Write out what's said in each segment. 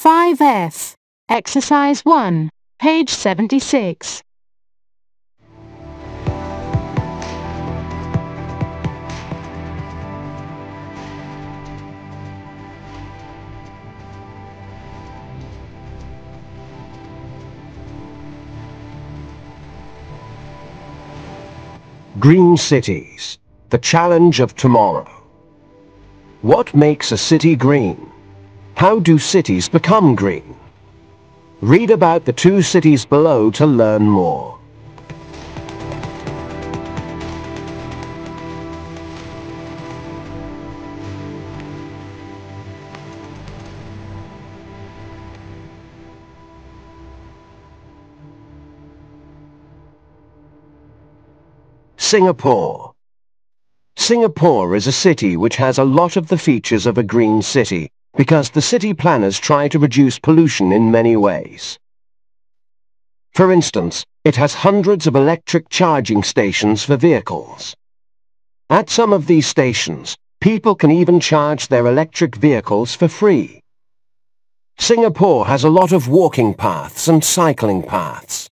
5F, Exercise 1, page 76. Green cities, the challenge of tomorrow. What makes a city green? How do cities become green? Read about the two cities below to learn more. Singapore. Singapore is a city which has a lot of the features of a green city because the city planners try to reduce pollution in many ways. For instance, it has hundreds of electric charging stations for vehicles. At some of these stations, people can even charge their electric vehicles for free. Singapore has a lot of walking paths and cycling paths.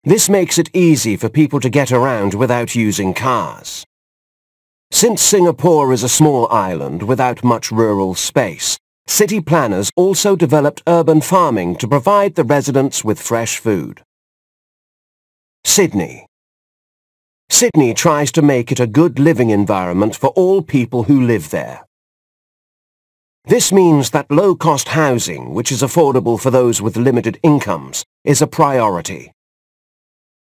This makes it easy for people to get around without using cars. Since Singapore is a small island without much rural space, city planners also developed urban farming to provide the residents with fresh food. Sydney. Sydney tries to make it a good living environment for all people who live there. This means that low-cost housing, which is affordable for those with limited incomes, is a priority.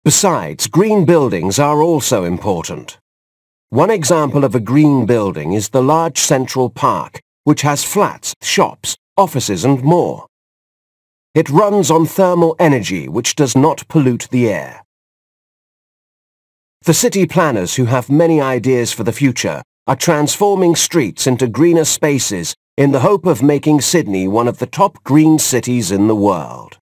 Besides, green buildings are also important. One example of a green building is the large Central Park, which has flats, shops, offices and more. It runs on thermal energy, which does not pollute the air. The city planners who have many ideas for the future are transforming streets into greener spaces in the hope of making Sydney one of the top green cities in the world.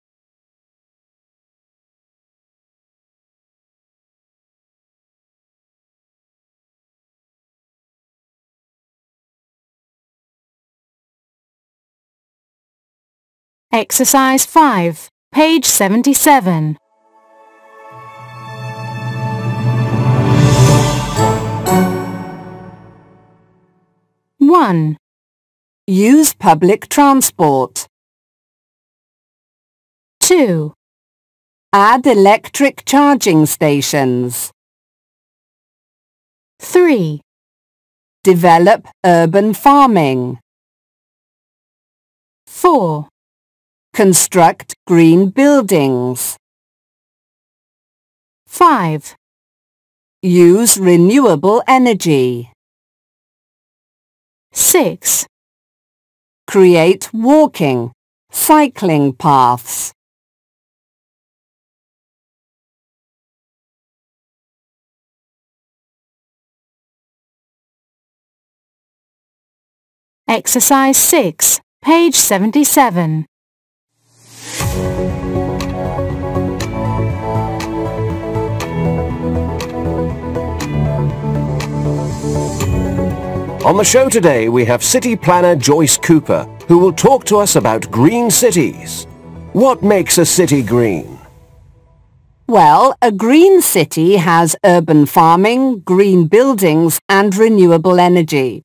Exercise 5, page 77. One. Use public transport. 2. Add electric charging stations. 3. Develop urban farming. 4. Construct green buildings. 5. Use renewable energy. 6. Create walking, cycling paths. Exercise 6, page 77. On the show today, we have city planner Joyce Cooper, who will talk to us about green cities. What makes a city green? Well, a green city has urban farming, green buildings and renewable energy.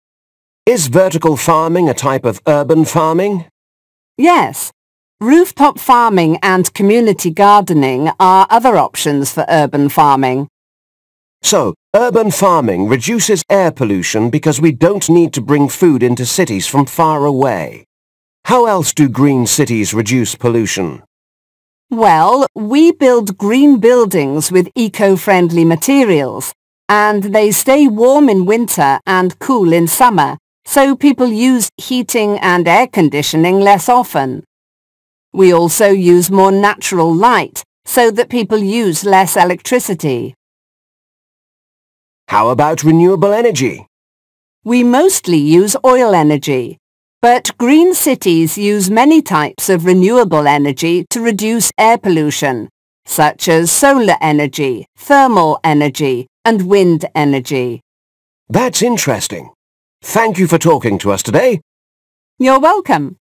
Is vertical farming a type of urban farming? Yes. Rooftop farming and community gardening are other options for urban farming. So, urban farming reduces air pollution because we don't need to bring food into cities from far away. How else do green cities reduce pollution? Well, we build green buildings with eco-friendly materials, and they stay warm in winter and cool in summer, so people use heating and air conditioning less often. We also use more natural light, so that people use less electricity. How about renewable energy? We mostly use oil energy, but green cities use many types of renewable energy to reduce air pollution, such as solar energy, thermal energy, and wind energy. That's interesting. Thank you for talking to us today. You're welcome.